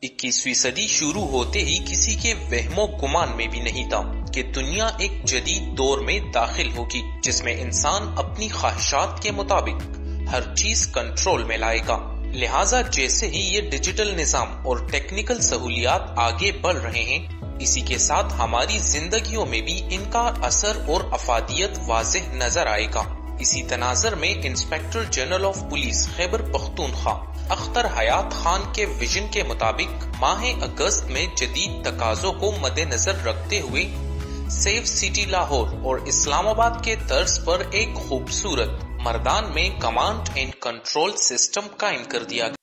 21वीं सदी शुरू होते ही किसी के वहमो गुमान में भी नहीं था कि दुनिया एक जदीद दौर में दाखिल होगी जिसमें इंसान अपनी ख्वाहिशात के मुताबिक हर चीज कंट्रोल में लाएगा। लिहाजा जैसे ही ये डिजिटल निजाम और टेक्निकल सहूलियात आगे बढ़ रहे हैं, इसी के साथ हमारी जिंदगियों में भी इनका असर और अफादियत वाज़ेह नजर आएगा। इसी तनाजर में inspector general of police Khyber Pakhtunkhwa Akhtar Hayat Khan के विजन के मुताबिक माह अगस्त में जदीद तकाजों को मद्देनजर रखते हुए सेफ सिटी लाहौर और इस्लामाबाद के तर्ज पर एक खूबसूरत मर्दान में कमांड एंड कंट्रोल सिस्टम कायम कर दिया गया।